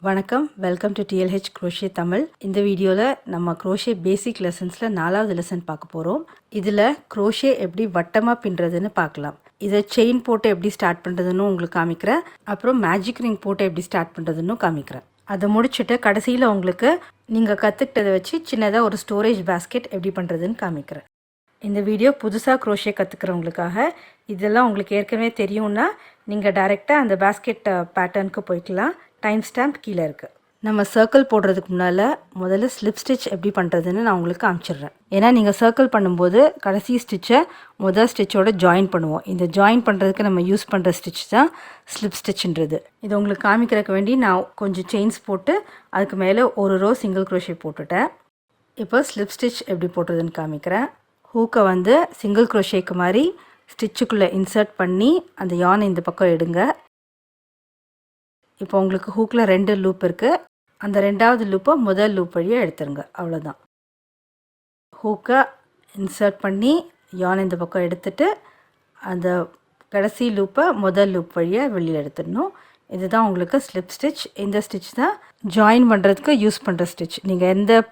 வணக்கம், welcome to TLH crochet Tamil. இந்த வீடியோவில் நம்ம க்ரோஷே பேசிக் லெசன்ஸில் 4வது லெசன் பார்க்க போகிறோம். இதில் க்ரோஷே எப்படி வட்டமாக பின்னுறதுன்னு பார்க்கலாம். இதை செயின் போட்டு எப்படி ஸ்டார்ட் பண்ணுறதுன்னு உங்களுக்கு காமிக்கிறேன். அப்புறம் மேஜிக் ரிங் போட்டு எப்படி ஸ்டார்ட் பண்ணுறதுன்னு காமிக்கிறேன். அதை முடிச்சுட்டு கடைசியில் உங்களுக்கு நீங்கள் கற்றுக்கிட்டதை வச்சு சின்னதாக ஒரு ஸ்டோரேஜ் பேஸ்கெட் எப்படி பண்ணுறதுன்னு காமிக்கிறேன். இந்த வீடியோ புதுசாக க்ரோஷே கற்றுக்கிறவங்களுக்காக. இதெல்லாம் உங்களுக்கு ஏற்கனவே தெரியும்னா நீங்கள் டைரெக்டாக அந்த பேஸ்கெட் பேட்டர்னுக்கு போய்க்கலாம். டைம் ஸ்டாம்ப் கீழே இருக்குது. நம்ம சர்க்கிள் போடுறதுக்கு முன்னால் முதல்ல ஸ்லிப் ஸ்டிச் எப்படி பண்ணுறதுன்னு நான் உங்களுக்கு காமிச்சிடுறேன். ஏன்னா நீங்கள் சர்க்கிள் பண்ணும்போது கடைசி ஸ்டிச்சை முதல் ஸ்டிச்சோட ஜாயின் பண்ணுவோம். இந்த ஜாயின் பண்ணுறதுக்கு நம்ம யூஸ் பண்ணுற ஸ்டிச் தான் ஸ்லிப் ஸ்டிச்ன்றது. இது உங்களுக்கு காமிக்கிறதுக்கு வேண்டி நான் கொஞ்சம் செயின்ஸ் போட்டு அதுக்கு மேலே ஒரு ரோ சிங்கிள் க்ரோஷே போட்டுட்டேன். இப்போ ஸ்லிப் ஸ்டிச் எப்படி போடுறதுன்னு காமிக்கிறேன். ஹூக்கை வந்து சிங்கிள் க்ரோஷேக்கு மாதிரி ஸ்டிச்சுக்குள்ளே இன்சர்ட் பண்ணி அந்த யானை இந்த பக்கம் எடுங்க. இப்போ உங்களுக்கு ஹூக்கில் 2 லூப் இருக்குது. அந்த 2வது லூப்பை முதல் லூப் வழியாக எடுத்துருங்க. அவ்வளோதான். ஹூக்கை இன்சர்ட் பண்ணி யானை இந்த பக்கம் எடுத்துட்டு அந்த கடைசி லூப்பை முதல் லூப் வழியாக வெளியில் எடுத்துடணும். இதுதான் உங்களுக்கு ஸ்லிப் ஸ்டிச். இந்த ஸ்டிச் தான் ஜாயின் பண்ணுறதுக்கு யூஸ் பண்ணுற ஸ்டிச். நீங்கள் எந்த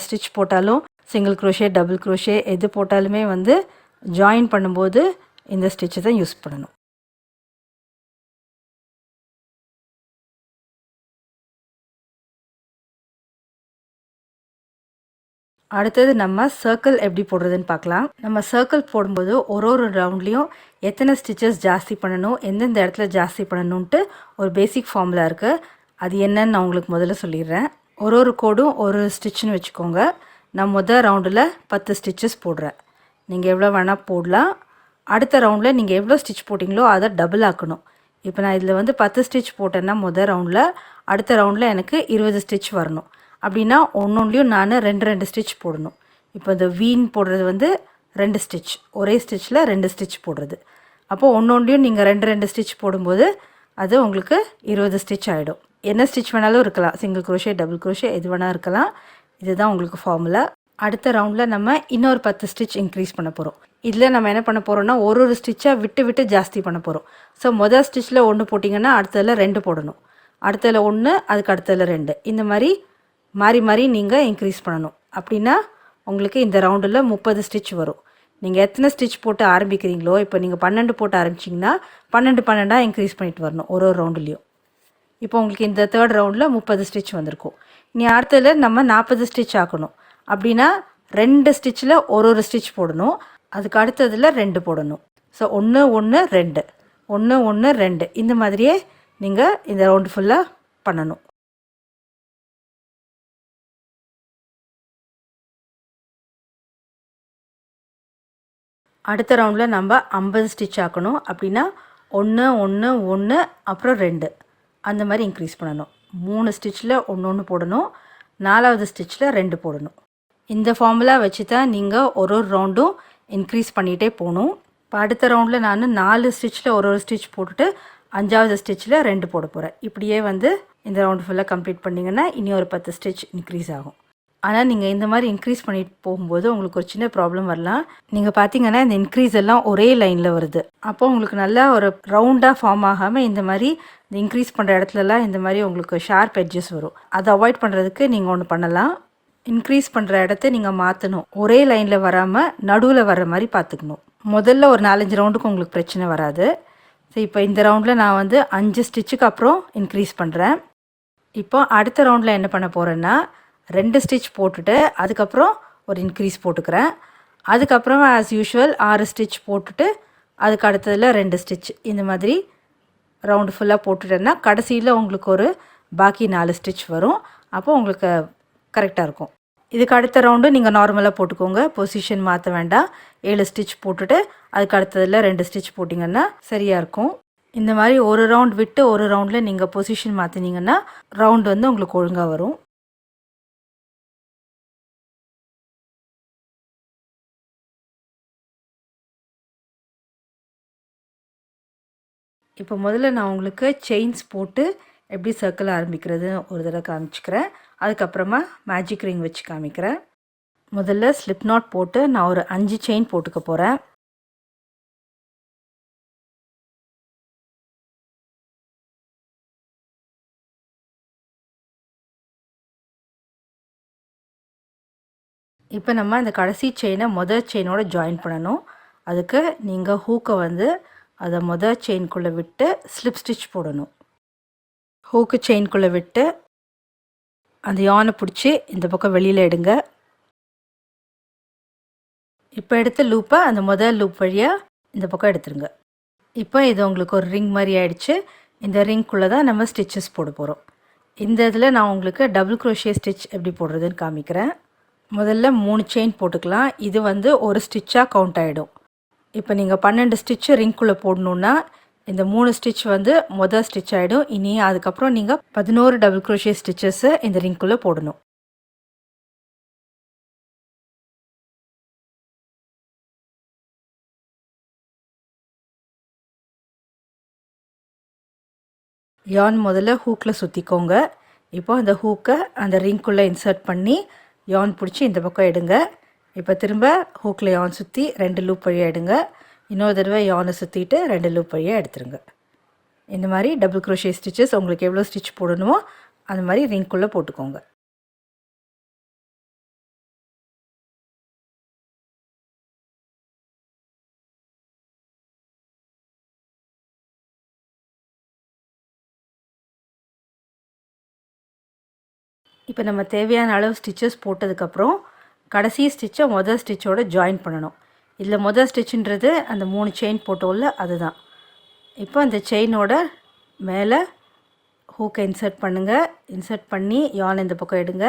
ஸ்டிச் போட்டாலும் சிங்கிள் க்ரோஷே, டபுள் க்ரோஷே எது போட்டாலுமே வந்து ஜாயின் பண்ணும்போது இந்த ஸ்டிச்சை தான் யூஸ் பண்ணணும். அடுத்தது நம்ம சர்க்கிள் எப்படி போடுறதுன்னு பார்க்கலாம். நம்ம சர்க்கிள் போடும்போது ஒரு ரவுண்ட்லேயும் எத்தனை ஸ்டிச்சஸ் ஜாஸ்தி பண்ணணும், எந்தெந்த இடத்துல ஜாஸ்தி பண்ணணுன்ட்டு ஒரு பேசிக் ஃபார்முலா இருக்குது. அது என்னன்னு நான் உங்களுக்கு முதல்ல சொல்லிடுறேன். ஒரு கோடும் ஒரு ஸ்டிச்சுன்னு வச்சுக்கோங்க. நான் முதல் ரவுண்டில் 10 ஸ்டிச்சஸ் போடுறேன். நீங்கள் எவ்வளோ வேணால் போடலாம். அடுத்த ரவுண்டில் நீங்கள் எவ்வளோ ஸ்டிச் போட்டிங்களோ அதை டபுள் ஆக்கணும். இப்போ நான் இதில் வந்து 10 ஸ்டிச் போட்டேன்னா முதல் ரவுண்டில், அடுத்த ரவுண்டில் எனக்கு 20 ஸ்டிச் வரணும். அப்படின்னா ஒன்றுலையும் நான் 2 ஸ்டிச் போடணும். இப்போ இந்த வீன் போடுறது வந்து 2 ஸ்டிச், ஒரே ஸ்டிச்சில் 2 ஸ்டிச் போடுறது. அப்போது ஒன்றுலையும் நீங்கள் 2 ஸ்டிச் போடும்போது அது உங்களுக்கு 20 ஸ்டிச் ஆகிடும். என்ன ஸ்டிச் வேணாலும் இருக்கலாம், சிங்கிள் க்ரோஷே, டபுள் க்ரோஷே எது வேணால் இருக்கலாம். இதுதான் உங்களுக்கு ஃபார்முலா. அடுத்த ரவுண்டில் நம்ம இன்னொரு 10 ஸ்டிச் இன்க்ரீஸ் பண்ண போகிறோம். இதில் நம்ம என்ன பண்ண போகிறோம்னா ஒரு ஸ்டிச்சாக விட்டு ஜாஸ்தி பண்ண போகிறோம். ஸோ முதல் ஸ்டிச்சில் 1 போட்டிங்கன்னா அடுத்ததில் 2 போடணும், அடுத்ததில் 1, அதுக்கு அடுத்ததில் 2, இந்த மாதிரி மாறி நீங்கள் இன்க்ரீஸ் பண்ணணும். அப்படின்னா உங்களுக்கு இந்த ரவுண்டில் 30 ஸ்டிச் வரும். நீங்கள் எத்தனை ஸ்டிச் போட்டு ஆரம்பிக்கிறீங்களோ, இப்போ நீங்கள் 12 போட்டு ஆரம்பிச்சிங்கன்னா 12 இன்க்ரீஸ் பண்ணிட்டு வரணும் ஒரு ரவுண்டுலேயும். இப்போ உங்களுக்கு இந்த 3rd ரவுண்டில் 30 ஸ்டிச் வந்திருக்கும். இனி அடுத்ததில் நம்ம 40 ஸ்டிச் ஆக்கணும். அப்படின்னா 2 ஸ்டிச்சில் ஒரு ஸ்டிச் போடணும், அதுக்கு அடுத்ததில் 2 போடணும். ஸோ 1 1 2 1 1 2 இந்த மாதிரியே நீங்கள் இந்த ரவுண்டு ஃபுல்லாக பண்ணணும். அடுத்த ரவுண்டில் நம்ம 50 ஸ்டிச் ஆக்கணும். அப்படின்னா 1 1 1 அப்புறம் 2 அந்த மாதிரி இன்க்ரீஸ் பண்ணணும். 3 ஸ்டிச்சில் 1 போடணும், 4வது ஸ்டிச்சில் 2 போடணும். இந்த ஃபார்முலா வச்சு தான் நீங்கள் ஒரு ரவுண்டும் இன்க்ரீஸ் பண்ணிகிட்டே போகணும். இப்போ அடுத்த ரவுண்டில் நான் 4 ஸ்டிச்சில் ஒரு ஸ்டிச் போட்டுட்டு 5வது ஸ்டிச்சில் 2 போட போகிறேன். இப்படியே வந்து இந்த ரவுண்டு ஃபுல்லாக கம்ப்ளீட் பண்ணிங்கன்னா இனி ஒரு 10 ஸ்டிச் இன்க்ரீஸ் ஆகும். ஆனால் நீங்கள் இந்த மாதிரி இன்க்ரீஸ் பண்ணிட்டு போகும்போது உங்களுக்கு ஒரு சின்ன ப்ராப்ளம் வரலாம். நீங்கள் பார்த்தீங்கன்னா இந்த இன்க்ரீஸ் எல்லாம் ஒரே லைனில் வருது. அப்போ உங்களுக்கு நல்லா ஒரு ரவுண்டாக ஃபார்ம் ஆகாமல் இந்த மாதிரி இந்த இன்க்ரீஸ் பண்ணுற இடத்துலலாம் இந்த மாதிரி உங்களுக்கு ஷார்ப் எட்ஜஸ் வரும். அதை அவாய்ட் பண்ணுறதுக்கு நீங்கள் ஒன்று பண்ணலாம். இன்க்ரீஸ் பண்ணுற இடத்த நீங்கள் மாற்றணும். ஒரே லைனில் வராமல் நடுவில் வர்ற மாதிரி பார்த்துக்கணும். முதல்ல ஒரு 4-5 ரவுண்டுக்கு உங்களுக்கு பிரச்சனை வராது. ஸோ இப்போ இந்த ரவுண்டில் நான் வந்து 5 ஸ்டிச்சுக்கு அப்புறம் இன்க்ரீஸ் பண்ணுறேன். இப்போ அடுத்த ரவுண்டில் என்ன பண்ண போகிறேன்னா 2 ஸ்டிச் போட்டுட்டு அதுக்கப்புறம் ஒரு இன்க்ரீஸ் போட்டுக்கிறேன். அதுக்கப்புறம் ஆஸ் யூஷுவல் 6 ஸ்டிச் போட்டுட்டு அதுக்கு அடுத்ததில் 2 ஸ்டிச் இந்த மாதிரி ரவுண்டு ஃபுல்லாக போட்டுட்டேன்னா கடைசியில் உங்களுக்கு ஒரு பாக்கி 4 ஸ்டிச் வரும். அப்போ உங்களுக்கு கரெக்டாக இருக்கும். இதுக்கு அடுத்த ரவுண்டு நீங்கள் நார்மலாக போட்டுக்கோங்க, பொசிஷன் மாற்ற வேண்டாம். 7 ஸ்டிச் போட்டுட்டு அதுக்கு அடுத்ததில் 2 ஸ்டிச் போட்டிங்கன்னா சரியாக இருக்கும். இந்த மாதிரி ஒரு ரவுண்ட் விட்டு ஒரு ரவுண்டில் நீங்கள் பொசிஷன் மாற்றினீங்கன்னா ரவுண்டு வந்து உங்களுக்கு ஒழுங்காக வரும். இப்போ முதல்ல நான் உங்களுக்கு செயின்ஸ் போட்டு எப்படி சர்க்கிள் ஆரம்பிக்கிறது ஒரு தடவை காமிச்சிக்கிறேன். அதுக்கப்புறமா மேஜிக் ரிங் வச்சு காமிக்கிறேன். முதல்ல ஸ்லிப் நாட் போட்டு நான் ஒரு 5 செயின் போட்டுக்க போகிறேன். இப்போ நம்ம இந்த கடைசி செயினை மொதல் செயினோட ஜாயின் பண்ணணும். அதுக்கு நீங்கள் ஹூக்கை வந்து அதை மொதல் செயின்குள்ளே விட்டு ஸ்லிப் ஸ்டிச் போடணும். ஹூக்கு செயின்குள்ளே விட்டு அந்த யானை பிடிச்சி இந்த பக்கம் வெளியில் எடுங்க. இப்போ எடுத்த லூப்பை அந்த முதல் லூப் வழியாக இந்த பக்கம் எடுத்துருங்க. இப்போ இது உங்களுக்கு ஒரு ரிங் மாதிரி ஆயிடுச்சு. இந்த ரிங்குள்ளே தான் நம்ம ஸ்டிச்சஸ் போட போகிறோம். இந்த இதில் நான் உங்களுக்கு டபுள் க்ரோஷே ஸ்டிச் எப்படி போடுறதுன்னு காமிக்கிறேன். முதல்ல 3 செயின் போட்டுக்கலாம். இது வந்து ஒரு ஸ்டிச்சாக கவுண்ட் ஆகிடும். இப்போ நீங்கள் 12 ஸ்டிச்சு ரிங்குள்ளே போடணுன்னா இந்த 3 ஸ்டிச் வந்து மொதல் ஸ்டிச் ஆகிடும். இனி அதுக்கப்புறம் நீங்கள் 11 டபுள் க்ரோஷே ஸ்டிச்சஸை இந்த ரிங்குள்ளே போடணும். யான் முதல்ல ஹூக்கில் சுற்றிக்கோங்க. இப்போ அந்த ஹூக்கை அந்த ரிங்குள்ளே இன்சர்ட் பண்ணி யான் பிடிச்சி இந்த பக்கம் எடுங்க. இப்போ திரும்ப ஹூக்கில் யான் சுற்றி 2 லூப் வழியாக எடுங்க. இன்னொரு தடவை யானை சுற்றிட்டு 2 லூப் வழியாக எடுத்துருங்க. இந்த மாதிரி டபுள் க்ரோஷே ஸ்டிச்சஸ் உங்களுக்கு எவ்வளோ ஸ்டிச் போடணுமோ அந்த மாதிரி ரிங்குள்ளே போட்டுக்கோங்க. இப்போ நம்ம தேவையான அளவு ஸ்டிச்சஸ் போட்டதுக்கப்புறம் கடைசி ஸ்டிச்சை மொதல் ஸ்டிச்சோட ஜாயின் பண்ணணும். இதில் மொதல் ஸ்டிச்சுன்றது அந்த 3 செயின் போட்டோம்ல அதுதான். இப்போ அந்த செயினோட மேலே ஹூக்கை இன்சர்ட் பண்ணுங்கள். இன்சர்ட் பண்ணி யான் இந்த பக்கம் எடுங்க.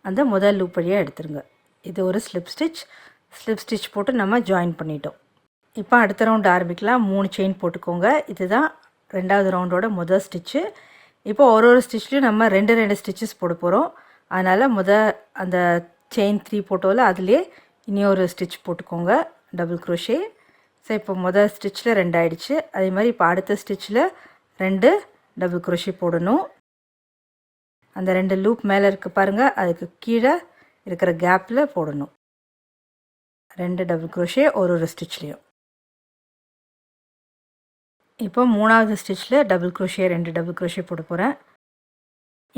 அந்த முதல் லூப் வழியாக எடுத்துருங்க. இது ஒரு ஸ்லிப் ஸ்டிச் போட்டு நம்ம ஜாயின் பண்ணிட்டோம். இப்போ அடுத்த ரவுண்டு ஆரம்பிக்கலாம். 3 செயின் போட்டுக்கோங்க. இதுதான் 2வது ரவுண்டோட முதல் ஸ்டிச்சு. இப்போ ஒரு ஸ்டிச்லேயும் நம்ம 2 ஸ்டிச்சஸ் போட போகிறோம். அதனால் அந்த செயின் 3 போட்டோவில் அதுலேயே இனி ஒரு ஸ்டிச் போட்டுக்கோங்க டபுள் க்ரோஷே. ஸோ இப்போ முதல் ஸ்டிச்சில் 2 ஆகிடுச்சு. அதே மாதிரி இப்போ அடுத்த ஸ்டிச்சில் 2 டபுள் க்ரோஷே போடணும். அந்த 2 லூப் மேலே இருக்க பாருங்கள், அதுக்கு கீழே இருக்கிற கேப்பில் போடணும் 2 டபுள் க்ரோஷே ஒரு ஸ்டிச்லேயும். இப்போ 3வது ஸ்டிச்சில் டபுள் க்ரோஷே 2 டபுள் க்ரோஷே போட போகிறேன்.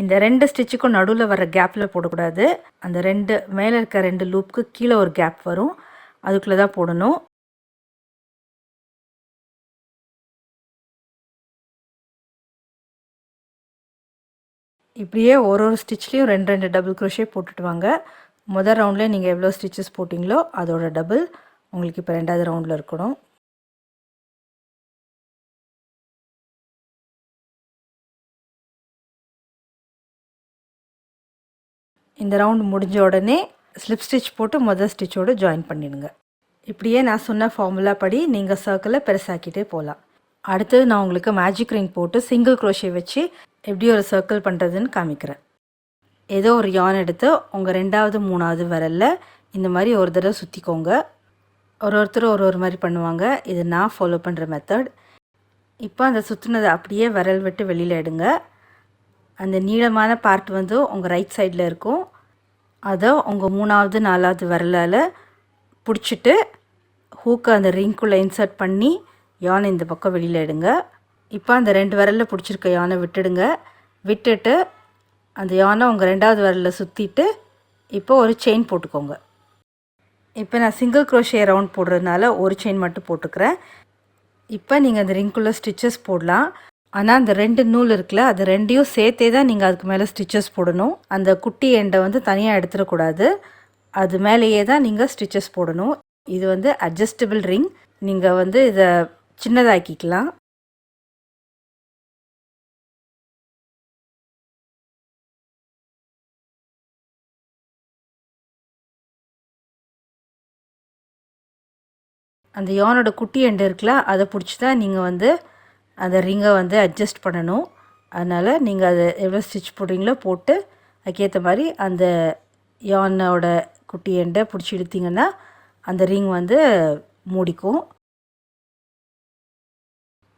இந்த 2 ஸ்டிச்சுக்கும் நடுவில் வர கேப்பில் போடக்கூடாது. அந்த 2 மேலே இருக்க 2 லூப்புக்கு கீழே ஒரு கேப் வரும், அதுக்குள்ளே தான் போடணும். இப்படியே ஒரு ஸ்டிச்லேயும் 2 டபுள் க்ரோஷே போட்டுட்டு வாங்க. முதல் ரவுண்டில் நீங்கள் எவ்வளோ ஸ்டிச்சஸ் போட்டிங்களோ அதோட டபுள் உங்களுக்கு இப்போ 2வது ரவுண்டில் இருக்கணும். இந்த ரவுண்ட் முடிஞ்ச உடனே ஸ்லிப் ஸ்டிச் போட்டு முதல் ஸ்டிச்சோடு ஜாயின் பண்ணிடுங்க. இப்படியே நான் சொன்ன ஃபார்முலா படி நீங்கள் சர்க்கிளை பெருசாக்கிட்டே போகலாம். அடுத்தது நான் உங்களுக்கு மேஜிக் ரிங் போட்டு சிங்கிள் க்ரோஷே வச்சு எப்படி ஒரு சர்க்கிள் பண்ணுறதுன்னு காமிக்கிறேன். ஏதோ ஒரு யான் எடுத்து உங்கள் 2வது 3வது விரலில் இந்த மாதிரி ஒரு தடவை சுற்றிக்கோங்க. ஒருத்தர் ஒரு மாதிரி பண்ணுவாங்க. இது நான் ஃபாலோ பண்ணுற மெத்தட். இப்போ அந்த சுற்றுனதை அப்படியே விரல் விட்டு வெளியில் எடுங்க. அந்த நீளமான பார்ட் வந்து உங்கள் ரைட் சைடில் இருக்கும். அதை உங்கள் 3வது 4வது விரலால் பிடிச்சிட்டு ஹூக்கை அந்த ரிங்குள்ளே இன்சர்ட் பண்ணி யானை இந்த பக்கம் வெளியில் எடுங்க. இப்போ அந்த 2 விரலில் பிடிச்சிருக்க யானை விட்டுட்டு அந்த யானை உங்கள் 2வது விரலில் சுற்றிட்டு இப்போ ஒரு செயின் போட்டுக்கோங்க. இப்போ நான் சிங்கிள் க்ரோஷே ரவுண்ட் போடுறதுனால ஒரு செயின் மட்டும் போட்டுக்கிறேன். இப்போ நீங்கள் அந்த ரிங்குள்ளே ஸ்டிச்சஸ் போடலாம். ஆனால் அந்த 2 நூல் இருக்குல்ல, அது 2யும் சேர்த்தே தான் நீங்கள் அதுக்கு மேலே ஸ்டிச்சஸ் போடணும். அந்த குட்டி எண்டை வந்து தனியாக எடுத்துடக்கூடாது. அது மேலேயே தான் நீங்கள் ஸ்டிச்சஸ் போடணும். இது வந்து அட்ஜஸ்டபிள் ரிங். நீங்கள் வந்து இதை சின்னதாக்கிக்கலாம். அந்த யானோட குட்டி எண்டு இருக்குல்ல, அதை பிடிச்சி தான் நீங்கள் வந்து அந்த ரிங்கை வந்து அட்ஜஸ்ட் பண்ணணும். அதனால் நீங்கள் அதை எவ்வளோ ஸ்டிச் போடுறீங்களோ போட்டு அதுக்கேற்ற மாதிரி அந்த யானோட குட்டி எண்டை பிடிச்சி இழுத்திங்கன்னா அந்த ரிங் வந்து மூடிக்கும்.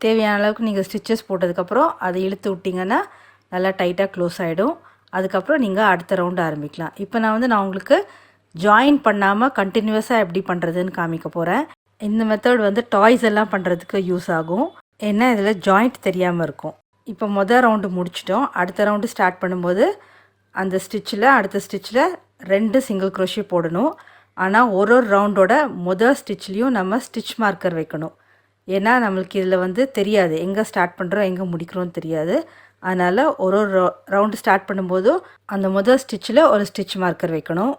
தேவையான அளவுக்கு நீங்கள் ஸ்டிச்சஸ் போட்டதுக்கப்புறம் அதை இழுத்து விட்டிங்கன்னா நல்லா டைட்டாக க்ளோஸ் ஆகிடும். அதுக்கப்புறம் நீங்கள் அடுத்த ரவுண்டு ஆரம்பிக்கலாம். இப்போ நான் உங்களுக்கு ஜாயின் பண்ணாமல் கண்டினியூஸாக எப்படி பண்ணுறதுன்னு காமிக்க போகிறேன். இந்த மெத்தட் வந்து டாய்ஸ் எல்லாம் பண்ணுறதுக்கு யூஸ் ஆகும். ஏன்னா இதில் ஜாயிண்ட் தெரியாமல் இருக்கும். இப்போ மொதல் ரவுண்டு முடிச்சிட்டோம். அடுத்த ரவுண்டு ஸ்டார்ட் பண்ணும்போது அந்த அடுத்த ஸ்டிச்சில் 2 சிங்கிள் க்ரோஷே போடணும். ஆனால் ஒரு ரவுண்டோட முதல் ஸ்டிச்லேயும் நம்ம ஸ்டிச் மார்க்கர் வைக்கணும். ஏன்னா நம்மளுக்கு இதில் வந்து தெரியாது எங்கே ஸ்டார்ட் பண்ணுறோம் எங்கே முடிக்கிறோன்னு தெரியாது. அதனால் ஒரு ரவுண்டு ஸ்டார்ட் பண்ணும்போதும் அந்த முதல் ஸ்டிச்சில் ஒரு ஸ்டிச் மார்க்கர் வைக்கணும்.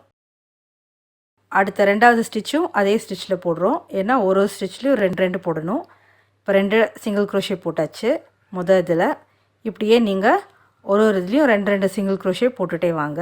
அடுத்த 2வது ஸ்டிச்சும் அதே ஸ்டிச்சில் போடுறோம். ஏன்னா ஒரு ஸ்டிச்லேயும் 2 போடணும். இப்போ 2 சிங்கிள் க்ரோஷே போட்டாச்சு முதல் இதில். இப்படியே நீங்கள் ஒரு இதுலேயும் 2 சிங்கிள் க்ரோஷே போட்டுகிட்டே வாங்க.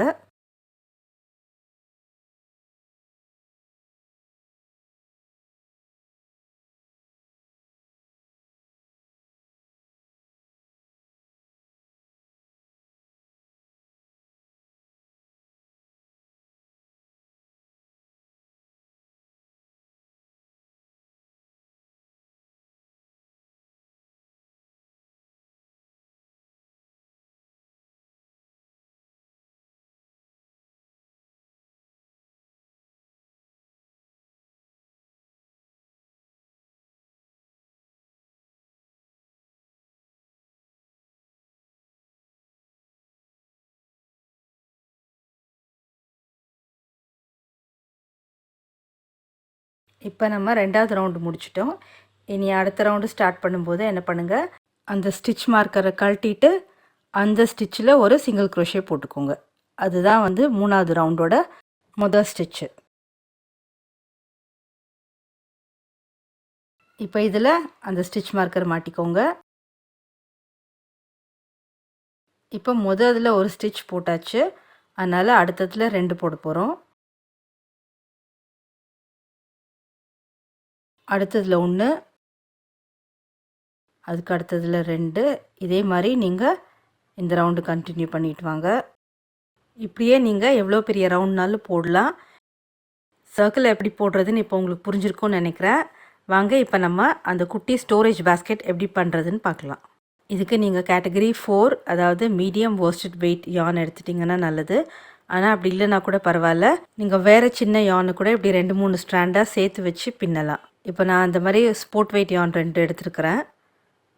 இப்போ நம்ம 2வது ரவுண்டு முடிச்சிட்டோம். இனி அடுத்த ரவுண்டு ஸ்டார்ட் பண்ணும்போது என்ன பண்ணுங்கள், அந்த ஸ்டிச் மார்க்கரை கழட்டிட்டு அந்த ஸ்டிச்சில் ஒரு சிங்கிள் க்ரோஷே போட்டுக்கோங்க. அதுதான் வந்து 3வது ரவுண்டோட முதல் ஸ்டிச்சு. இப்போ இதில் அந்த ஸ்டிச் மார்க்கர் மாட்டிக்கோங்க. இப்போ முதல்ல ஒரு ஸ்டிச் போட்டாச்சு. அதனால் அடுத்ததில் 2 போட போகிறோம். அடுத்ததில் 1, அதுக்கு அடுத்ததில் 2. இதே மாதிரி நீங்கள் இந்த ரவுண்டு கண்டினியூ பண்ணிட்டு வாங்க. இப்படியே நீங்கள் எவ்வளோ பெரிய ரவுண்ட்னாலும் போடலாம். சர்க்கிள் எப்படி போடுறதுன்னு இப்போ உங்களுக்கு புரிஞ்சிருக்கும்னு நினைக்கிறேன். வாங்க இப்போ நம்ம அந்த குட்டி ஸ்டோரேஜ் பேஸ்கெட் எப்படி பண்ணுறதுன்னு பார்க்கலாம். இதுக்கு நீங்கள் கேட்டகரி 4, அதாவது மீடியம் worsted வெயிட் யான் எடுத்துட்டிங்கன்னா நல்லது. ஆனால் அப்படி இல்லைனா கூட பரவாயில்ல, நீங்கள் வேறு சின்ன யானை கூட இப்படி 2-3 ஸ்ட்ராண்டாக சேர்த்து வச்சு பின்னலாம். இப்போ நான் அந்த மாதிரி ஸ்போர்ட் வெயிட் யான் 2 எடுத்துருக்கிறேன்.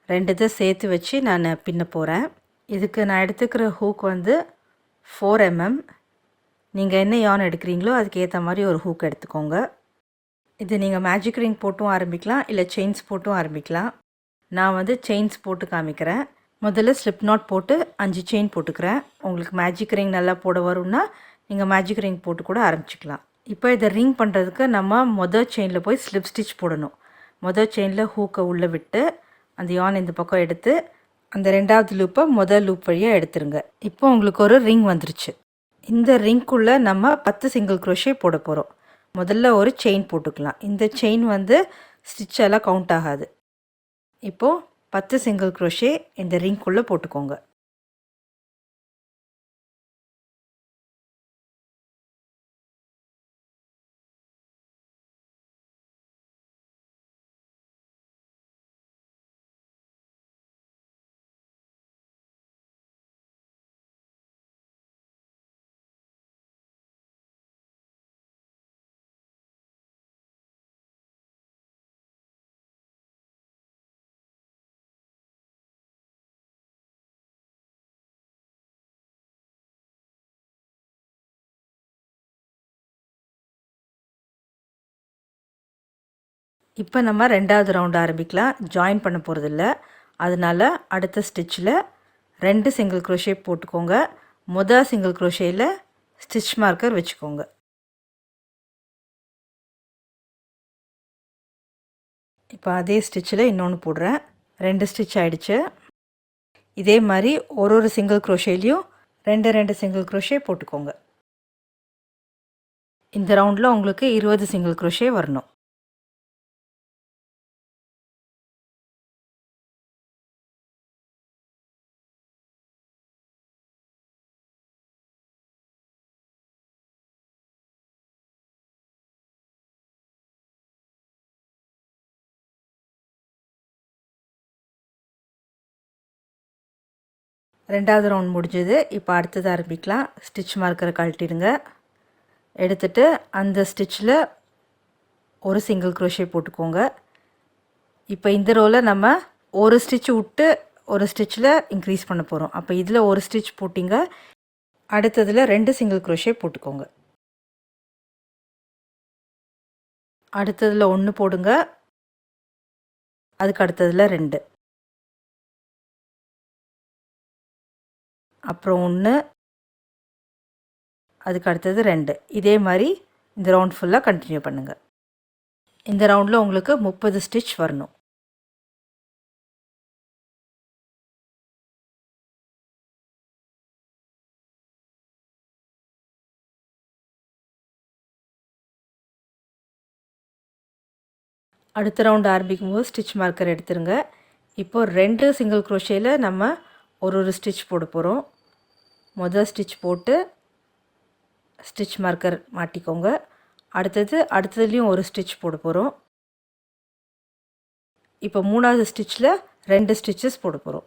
2 இதை சேர்த்து வச்சு நான் பின்ன போகிறேன். இதுக்கு நான் எடுத்துக்கிற ஹூக் வந்து 4 mm. நீங்கள் என்ன யான் எடுக்கிறீங்களோ அதுக்கு ஏற்ற மாதிரி ஒரு ஹூக் எடுத்துக்கோங்க. இது நீங்கள் மேஜிக் ரிங் போட்டும் ஆரம்பிக்கலாம், இல்லை செயின்ஸ் போட்டும் ஆரம்பிக்கலாம். நான் வந்து செயின்ஸ் போட்டு காமிக்கிறேன். முதல்ல ஸ்லிப் நாட் போட்டு 5 செயின் போட்டுக்கிறேன். உங்களுக்கு மேஜிக் ரிங் நல்லா போட வரும்னா நீங்கள் மேஜிக் ரிங் போட்டு கூட ஆரம்பிச்சிக்கலாம். இப்போ இதை ரிங் பண்ணுறதுக்கு நம்ம மொதல் செயினில் போய் ஸ்லிப் ஸ்டிச் போடணும். மொதல் செயினில் ஹூக்கை உள்ளே விட்டு அந்த யான் இந்த பக்கம் எடுத்து அந்த 2வது லூப்பை முதல் லூப் வழியாக எடுத்துருங்க. இப்போ உங்களுக்கு ஒரு ரிங் வந்துருச்சு. இந்த ரிங்குள்ளே நம்ம 10 சிங்கிள் க்ரோஷே போட போகிறோம். முதல்ல ஒரு செயின் போட்டுக்கலாம். இந்த செயின் வந்து ஸ்டிச் எல்லாம் கவுண்ட் ஆகாது. இப்போது 10 சிங்கிள் க்ரோஷே இந்த ரிங்குள்ளே போட்டுக்கோங்க. இப்போ நம்ம 2வது ரவுண்டு ஆரம்பிக்கலாம். ஜாயின் பண்ண போகிறதில்ல, அதனால் அடுத்த ஸ்டிச்சில் 2 சிங்கிள் க்ரோஷே போட்டுக்கோங்க. முதல் சிங்கிள் க்ரோஷேயில் ஸ்டிச் மார்க்கர் வச்சுக்கோங்க. இப்போ அதே ஸ்டிச்சில் இன்னொன்று போடுறேன். 2 ஸ்டிச் ஆகிடுச்சு. இதே மாதிரி ஒரு சிங்கிள் க்ரோஷேலையும் 2 சிங்கிள் க்ரோஷே போட்டுக்கோங்க. இந்த ரவுண்டில் உங்களுக்கு 20 சிங்கிள் க்ரோஷே வரணும். ரெண்டாவது ரவுண்ட் முடிஞ்சது. இப்போ அடுத்தது ஆரம்பிக்கலாம். ஸ்டிச் மார்க்கரை கழட்டிடுங்க. எடுத்துட்டு அந்த ஸ்டிச்சில் ஒரு சிங்கிள் க்ரோஷே போட்டுக்கோங்க. இப்போ இந்த ரோவில் நம்ம ஒரு ஸ்டிச் விட்டு ஒரு ஸ்டிச்சில் இன்க்ரீஸ் பண்ண போகிறோம். அப்போ இதில் ஒரு ஸ்டிச் போட்டிங்க, அடுத்ததில் 2 சிங்கிள் க்ரோஷே போட்டுக்கோங்க. அடுத்ததில் 1 போடுங்க. அதுக்கு அடுத்ததில் 2, அப்புறம் 1, அதுக்கு அடுத்தது 2. இதே மாதிரி இந்த ரவுண்ட் ஃபுல்லாக கண்டினியூ பண்ணுங்கள். இந்த ரவுண்டில் உங்களுக்கு 30 ஸ்டிச் வரணும். அடுத்த ரவுண்ட் ஆரம்பிக்கும்போது ஸ்டிச் மார்க்கர் எடுத்துருங்க. இப்போது 2 சிங்கிள் க்ரோஷேயில் நம்ம ஒரு ஸ்டிச் போட போகிறோம். முதல் ஸ்டிச் போட்டு ஸ்டிச் மார்க்கர் மாட்டிக்கோங்க. அடுத்ததுலேயும் ஒரு ஸ்டிச் போட போகிறோம். இப்போ 3வது ஸ்டிச்சில் 2 ஸ்டிச்சஸ் போட போகிறோம்.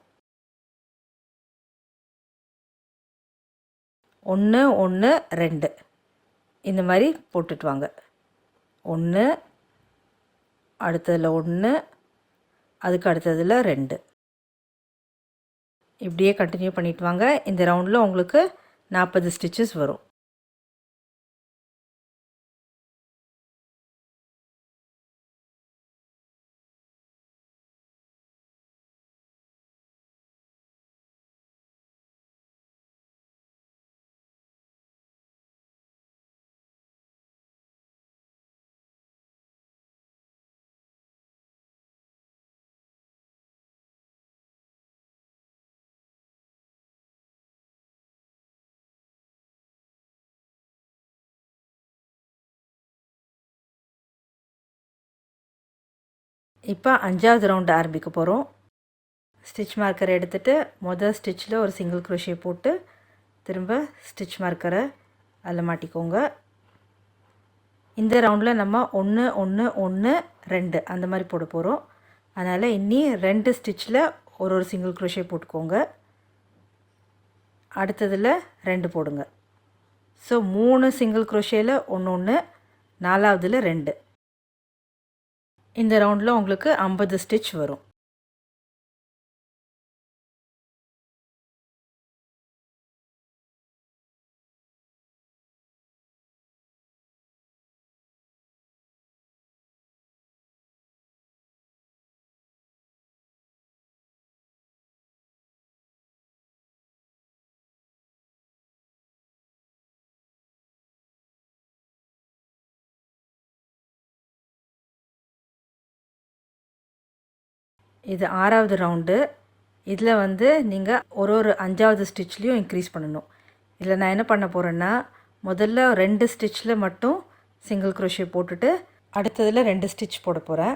1 1 2 இந்த மாதிரி போட்டுட்டு வாங்க. 1, அடுத்ததில் 1, அதுக்கு அடுத்ததில் 2. இப்படியே கண்டினியூ பண்ணிட்டு வாங்க. இந்த ரவுண்டில் உங்களுக்கு 40 ஸ்டிச்சஸ் வரும். இப்போ 5வது ரவுண்ட் ஆரம்பிக்க போகிறோம். ஸ்டிச் மார்க்கரை எடுத்துகிட்டு முதல் ஸ்டிச்சில் ஒரு சிங்கிள் க்ரோஷே போட்டு திரும்ப ஸ்டிச் மார்க்கரை அதில் மாட்டிக்கோங்க. இந்த ரவுண்டில் நம்ம 1 1 1 2 அந்த மாதிரி போட போகிறோம். அதனால் இன்னி 2 ஸ்டிச்சில் ஒரு சிங்கிள் க்ரோஷே போட்டுக்கோங்க. அடுத்ததில் 2 போடுங்க. ஸோ 3 சிங்கிள் க்ரோஷேயில் 1 1, 4வதில் 2. இந்த ரவுண்டில் உங்களுக்கு 50 ஸ்டிச் வரும். இது 6வது ரவுண்டு. இதில் வந்து நீங்கள் ஒரு 5வது ஸ்டிச்லேயும் இன்க்ரீஸ் பண்ணணும். இதில் நான் என்ன பண்ண போகிறேன்னா, முதல்ல 2 ஸ்டிச்சில் மட்டும் சிங்கிள் க்ரோஷே போட்டுட்டு அடுத்ததில் 2 ஸ்டிச் போட போகிறேன்.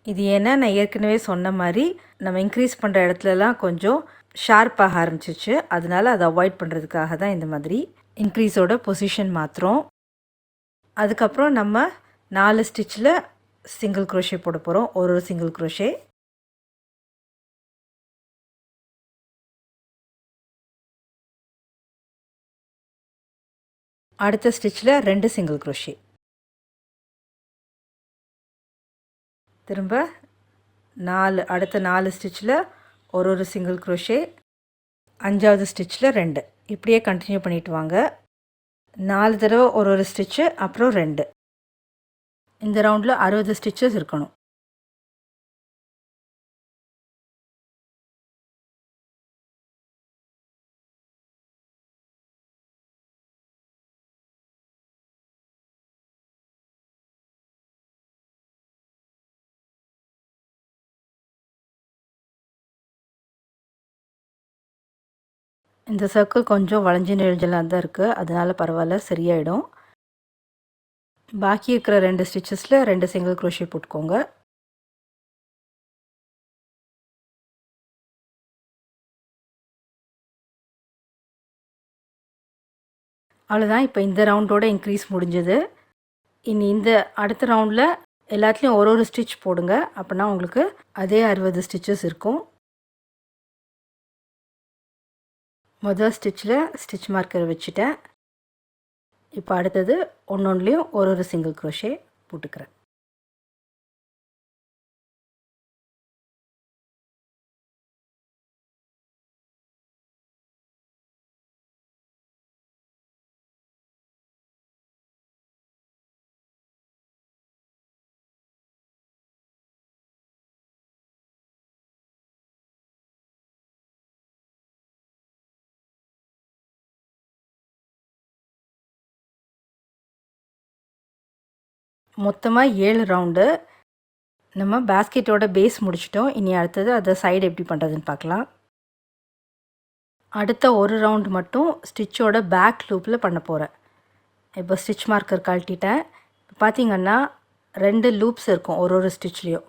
இது ஏன்னா நான் ஏற்கனவே சொன்ன மாதிரி நம்ம இன்க்ரீஸ் பண்ணுற இடத்துலலாம் கொஞ்சம் ஷார்ப்பாக ஆரம்பிச்சிச்சு. அதனால் அதை அவாய்ட் பண்ணுறதுக்காக தான் இந்த மாதிரி இன்க்ரீஸோட பொசிஷன் மாற்றுறோம். அதுக்கப்புறம் நம்ம 4 ஸ்டிச்சில் சிங்கிள் க்ரோஷே போட போகிறோம். ஒரு சிங்கிள் க்ரோஷே. அடுத்த ஸ்டிச்சில் 2 சிங்கிள் க்ரோஷே. திரும்ப அடுத்த 4 ஸ்டிச்சில் ஒரு சிங்கிள் க்ரோஷே. 5வது ஸ்டிச்சில் 2. இப்படியே கண்டினியூ பண்ணிட்டு வாங்க. 4 தடவை ஒரு ஸ்டிச்சு, அப்புறம் 2. இந்த ரவுண்டில் 60 ஸ்டிச்சஸ் இருக்கணும். இந்த சர்க்கிள் கொஞ்சம் வளைஞ்சு நெளிஞ்செல்லாம் தான் இருக்குது. அதனால் பரவாயில்ல, சரியாயிடும். பாக்கி இருக்கிற 2 ஸ்டிச்சஸில் 2 சிங்கிள் க்ரோஷே போட்டுக்கோங்க. அவ்வளோதான். இப்போ இந்த ரவுண்டோட இன்க்ரீஸ் முடிஞ்சது. இனி இந்த அடுத்த ரவுண்டில் எல்லாத்துலேயும் ஒரு ஸ்டிச் போடுங்க. அப்படின்னா உங்களுக்கு அதே 60 ஸ்டிச்சஸ் இருக்கும். முதல் ஸ்டிச்சில் ஸ்டிச் மார்க்கர் வச்சுட்டேன். இப்போ அடுத்தது ஒன்றுலேயும் ஒரு சிங்கிள் க்ரோஷே போட்டுக்கிறேன். மொத்தமாக 7 ரவுண்டு. நம்ம பேஸ்கெட்டோட பேஸ் முடிச்சிட்டோம். இனி அடுத்தது அதை சைடு எப்படி பண்ணுறதுன்னு பார்க்கலாம். அடுத்த ஒரு ரவுண்டு மட்டும் ஸ்டிச்சோட பேக் லூப்பில் பண்ண போகிறேன். இப்போ ஸ்டிச் மார்க்கர் கழட்டிட்டேன். இப்போ பார்த்தீங்கன்னா 2 லூப்ஸ் இருக்கும் ஒரு ஸ்டிச்லேயும்.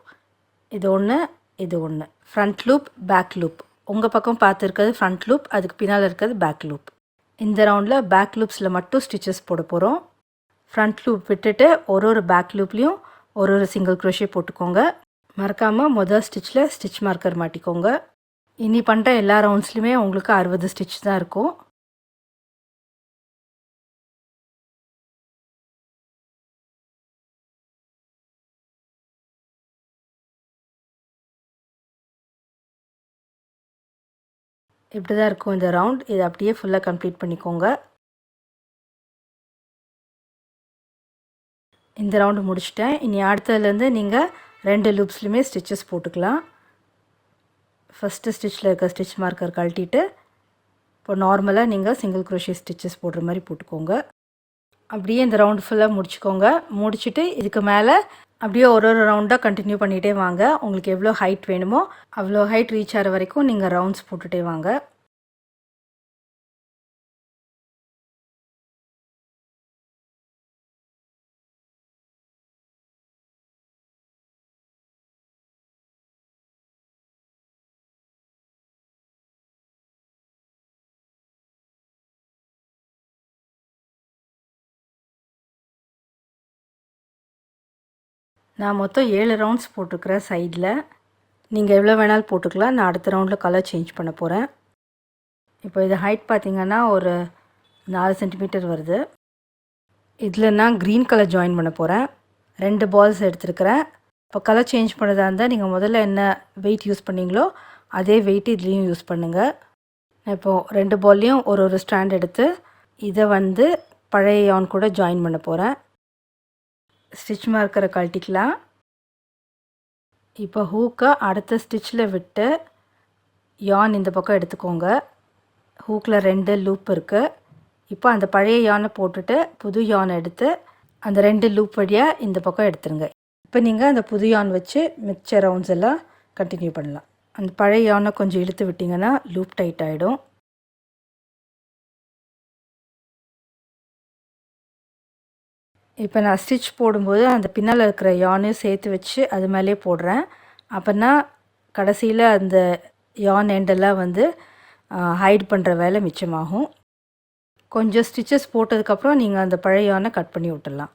இது ஒன்று, இது ஒன்று. Front loop, back loop. உங்கள் பக்கம் பார்த்துருக்கிறது ஃப்ரண்ட் லூப், அதுக்கு பின்னால் இருக்கிறது பேக் லூப். இந்த ரவுண்டில் பேக் லூப்ஸில் மட்டும் ஸ்டிச்சஸ் போட போகிறோம். ஃப்ரண்ட் லூப் விட்டுட்டு ஒரு பேக் லூப்லேயும் ஒரு சிங்கிள் க்ரோஷே போட்டுக்கோங்க. மறக்காமல் முதல் ஸ்டிச்சில் ஸ்டிச் மார்க்கர் மாட்டிக்கோங்க. இனி பண்ணுற எல்லா ரவுண்ட்ஸ்லையுமே உங்களுக்கு 60 ஸ்டிச் தான் இருக்கும். இப்படி தான் இருக்கும் இந்த ரவுண்ட். இதை அப்படியே ஃபுல்லாக கம்ப்ளீட் பண்ணிக்கோங்க. இந்த ரவுண்டு முடிச்சிட்டேன். இனி அடுத்ததுலேருந்து நீங்கள் 2 லூப்ஸ்லையுமே ஸ்டிச்சஸ் போட்டுக்கலாம். ஃபஸ்ட்டு ஸ்டிச்சில் இருக்க ஸ்டிச் மார்க்கர் கழட்டிட்டு இப்போ நார்மலாக நீங்கள் சிங்கிள் க்ரோஷே ஸ்டிச்சஸ் போடுற மாதிரி போட்டுக்கோங்க. அப்படியே இந்த ரவுண்டு ஃபுல்லாக முடிச்சுக்கோங்க. முடிச்சுட்டு இதுக்கு மேலே அப்படியே ஒரு ரவுண்டாக கண்டினியூ பண்ணிகிட்டே வாங்க. உங்களுக்கு எவ்வளோ ஹைட் வேணுமோ அவ்வளோ ஹைட் ரீச் ஆகிற வரைக்கும் நீங்கள் ரவுண்ட்ஸ் போட்டுகிட்டே வாங்க. நான் மொத்தம் 7 ரவுண்ட்ஸ் போட்டிருக்கிறேன் சைடில். நீங்கள் எவ்வளோ வேணாலும் போட்டுக்கலாம். நான் அடுத்த ரவுண்டில் கலர் சேஞ்ச் பண்ண போகிறேன். இப்போ இது ஹைட் பார்த்திங்கன்னா ஒரு 4 சென்டிமீட்டர் வருது. இதில் நான் க்ரீன் கலர் ஜாயின் பண்ண போகிறேன். 2 பால்ஸ் எடுத்துருக்கிறேன். இப்போ கலர் சேஞ்ச் பண்ணுறதா இருந்தால் நீங்கள் முதல்ல என்ன வெயிட் யூஸ் பண்ணிங்களோ அதே வெயிட் இதுலேயும் யூஸ் பண்ணுங்கள். நான் இப்போது 2 பால்லையும் ஒரு ஸ்ட்ராண்ட் எடுத்து இதை வந்து பழைய யான் கூட ஜாயின் பண்ண போகிறேன். ஸ்டிச் மார்க்கரை கழட்டிக்கலாம். இப்போ ஹூக்கை அடுத்த ஸ்டிச்சில் விட்டு யான் இந்த பக்கம் எடுத்துக்கோங்க. ஹூக்கில் 2 லூப் இருக்குது. இப்போ அந்த பழைய யானை போட்டுட்டு புது யான் எடுத்து அந்த 2 லூப் வழியாக இந்த பக்கம் எடுத்துருங்க. இப்போ நீங்கள் அந்த புது யான் வச்சு மிச்ச ரவுண்ட்ஸ் எல்லாம் கண்டினியூ பண்ணலாம். அந்த பழைய யானை கொஞ்சம் இழுத்து விட்டிங்கன்னா லூப் டைட் ஆகிடும். இப்போ நான் ஸ்டிச் போடும்போது அந்த பின்னால் இருக்கிற யானையும் சேர்த்து வச்சு அது மேலே போடுறேன். அப்போனா கடைசியில் அந்த யான் எண்டெல்லாம் வந்து ஹைட் பண்ணுற வேலை மிச்சமாகும். கொஞ்சம் ஸ்டிச்சஸ் போட்டதுக்கப்புறம் நீங்கள் அந்த பழைய யானை கட் பண்ணி விட்டுடலாம்.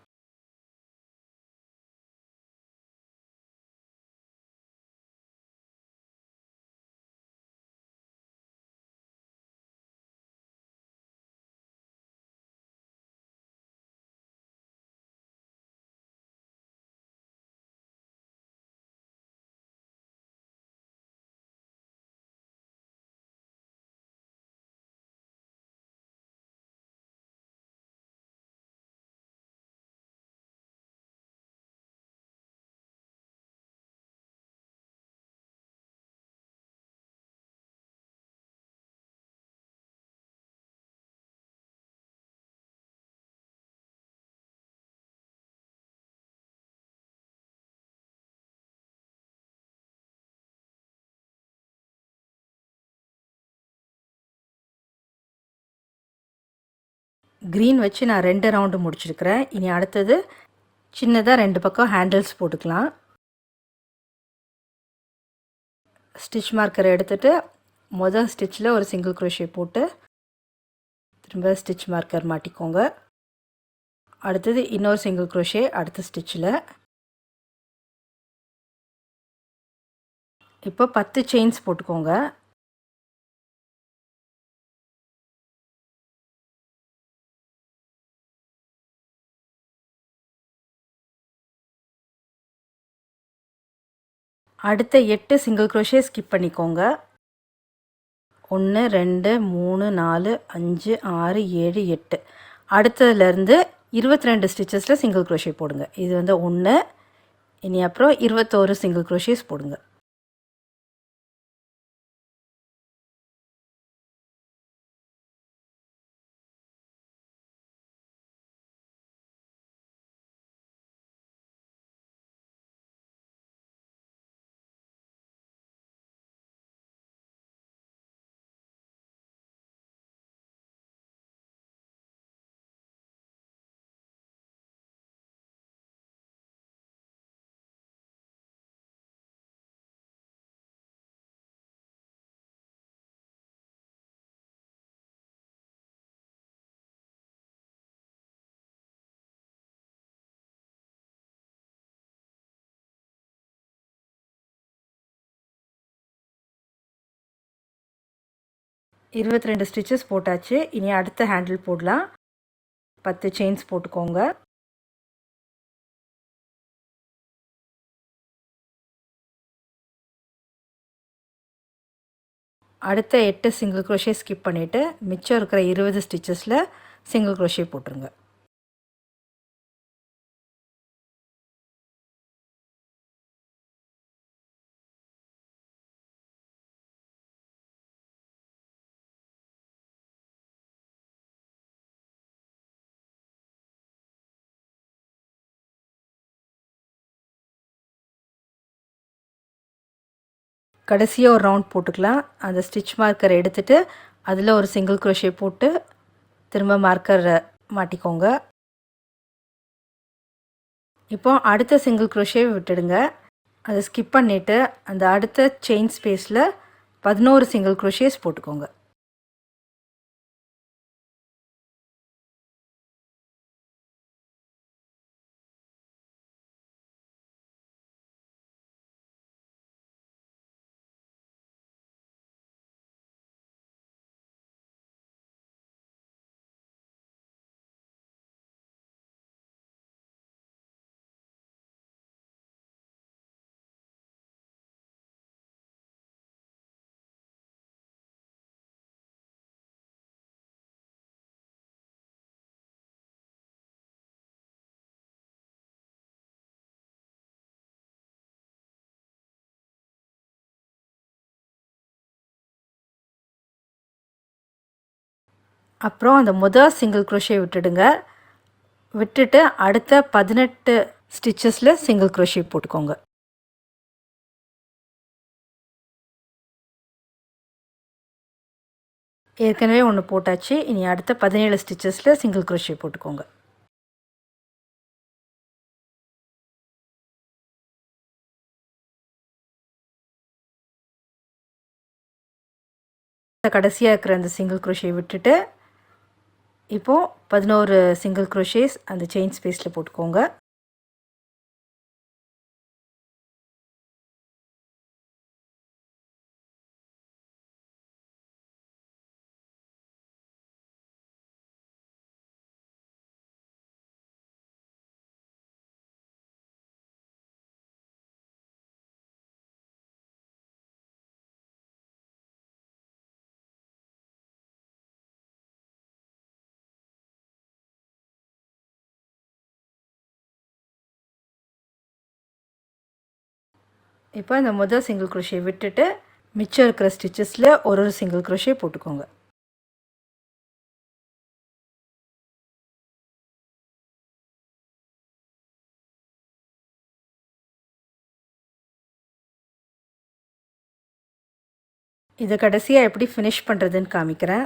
க்ரீன் வச்சு நான் 2 ரவுண்டு முடிச்சிருக்கிறேன். இனி அடுத்தது சின்னதாக 2 பக்கம் ஹேண்டில்ஸ் போட்டுக்கலாம். ஸ்டிச் மார்க்கரை எடுத்துகிட்டு முதல் ஸ்டிச்சில் ஒரு சிங்கிள் க்ரோஷே போட்டு திரும்ப ஸ்டிச் மார்க்கர் மாட்டிக்கோங்க. அடுத்தது இன்னொரு சிங்கிள் க்ரோஷே அடுத்த ஸ்டிச்சில். இப்போ 10 செயின்ஸ் போட்டுக்கோங்க. அடுத்த 8 சிங்கிள் க்ரோஷே ஸ்கிப் பண்ணிக்கோங்க. 1 2 3 4 5 6 7 8. அடுத்ததுலேருந்து 22 ஸ்டிச்சஸில் சிங்கிள் க்ரோஷே போடுங்க. இது வந்து 1. இனி அப்புறம் 21 சிங்கிள் க்ரோஷேஸ் போடுங்க. 22 ஸ்டிச்சஸ் போட்டாச்சு. இனி அடுத்த ஹேண்டில் போடலாம். 10 செயின்ஸ் போட்டுக்கோங்க. அடுத்த 8 சிங்கிள் க்ரோஷே ஸ்கிப் பண்ணிவிட்டு மிச்சம் இருக்கிற 20 ஸ்டிச்சஸில் சிங்கிள் க்ரோஷே போட்டுருங்க. கடைசியாக ஒரு ரவுண்ட் போட்டுக்கலாம். அந்த ஸ்டிச் மார்க்கர் எடுத்துகிட்டு அதில் ஒரு சிங்கிள் க்ரோஷே போட்டு திரும்ப மார்க்கர் மாட்டிக்கோங்க. இப்போ அடுத்த சிங்கிள் க்ரோஷே விட்டுடுங்க. அதை ஸ்கிப் பண்ணிவிட்டு அந்த அடுத்த செயின் ஸ்பேஸில் 11 சிங்கிள் க்ரோஷேஸ் போட்டுக்கோங்க. அப்புறம் அந்த முதல் சிங்கிள் க்ரோஷே விட்டுட்டு அடுத்த 18 ஸ்டிச்சஸில் சிங்கிள் க்ரோஷே போட்டுக்கோங்க. ஏற்கனவே ஒன்று போட்டாச்சு. இனி அடுத்த 17 ஸ்டிச்சஸில் சிங்கிள் க்ரோஷே போட்டுக்கோங்க. கடைசியாக இருக்கிற அந்த சிங்கிள் க்ரோஷே விட்டுட்டு இப்போது 11 சிங்கிள் க்ரோஷேஸ் அந்த செயின் ஸ்பேஸில் போட்டுக்கோங்க. இப்போ இந்த முதல் சிங்கிள் க்ரோஷே விட்டுட்டு மிச்சம் இருக்கிற ஸ்டிச்சஸில் ஒரு சிங்கிள் க்ரோஷே போட்டுக்கோங்க. இதை கடைசியாக எப்படி ஃபினிஷ் பண்ணுறதுன்னு காமிக்கிறேன்.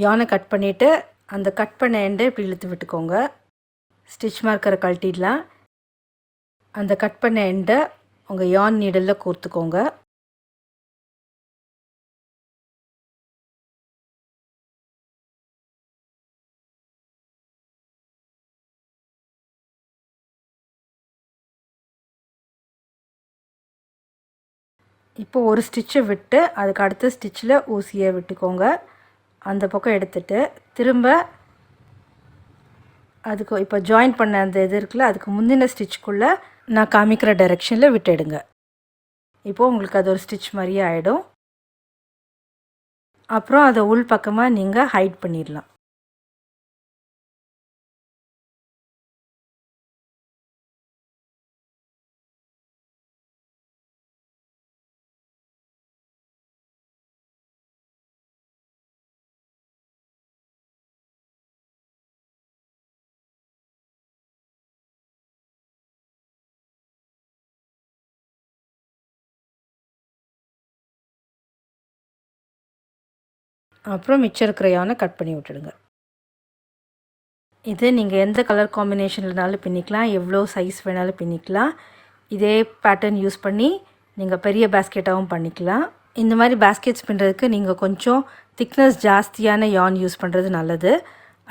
யானை கட் பண்ணிவிட்டு அந்த கட் பண்ண எண்டை இப்படி இழுத்து விட்டுக்கோங்க. ஸ்டிச் மார்க்கரை கழட்டிடலாம். அந்த கட் பண்ண எண்டை உங்கள் யான் நீடலில் கோர்த்துக்கோங்க. இப்போ ஒரு ஸ்டிச்சை விட்டு அதுக்கு அடுத்த ஸ்டிச்சில் ஊசியை விட்டுக்கோங்க. அந்த பக்கம் எடுத்துகிட்டு திரும்ப அதுக்கு இப்போ ஜாயின் பண்ண அந்த இது இருக்குல்ல, அதுக்கு முந்தின ஸ்டிச்சுக்குள்ளே நான் காமிக்கிற டைரெக்ஷனில் விட்டுடுங்க. இப்போது உங்களுக்கு அது ஒரு ஸ்டிச் மாதிரியே ஆகிடும். அப்புறம் அதை உள் பக்கமாக நீங்கள் ஹைட் பண்ணிடலாம். அப்புறம் மிச்சம் இருக்கிற யானை கட் பண்ணி விட்டுடுங்க. இது நீங்கள் எந்த கலர் காம்பினேஷன்லனாலும் பின்னிக்கலாம், எவ்வளோ சைஸ் வேணாலும் பின்னிக்கலாம். இதே பேட்டர்ன் யூஸ் பண்ணி நீங்கள் பெரிய பேஸ்கெட்டாகவும் பண்ணிக்கலாம். இந்த மாதிரி பேஸ்கெட்ஸ் பின்னுறதுக்கு நீங்கள் கொஞ்சம் திக்னஸ் ஜாஸ்தியான யான் யூஸ் பண்ணுறது நல்லது.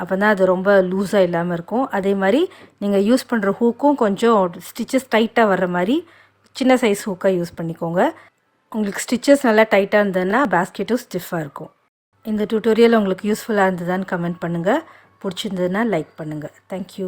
அப்போ தான் அது ரொம்ப லூஸாக இல்லாமல் இருக்கும். அதே மாதிரி நீங்கள் யூஸ் பண்ணுற ஹூக்கும் கொஞ்சம் ஸ்டிச்சஸ் டைட்டாக வர்ற மாதிரி சின்ன சைஸ் ஹூக்காக யூஸ் பண்ணிக்கோங்க. உங்களுக்கு ஸ்டிச்சஸ் நல்லா டைட்டாக இருந்ததுன்னா பேஸ்கெட்டும் ஸ்டிஃபாக இருக்கும். இந்த டியூட்டோரியல் உங்களுக்கு யூஸ்ஃபுல்லாக இருந்ததான்னு கமெண்ட் பண்ணுங்கள். பிடிச்சிருந்ததுன்னா லைக் பண்ணுங்கள். தேங்க்யூ.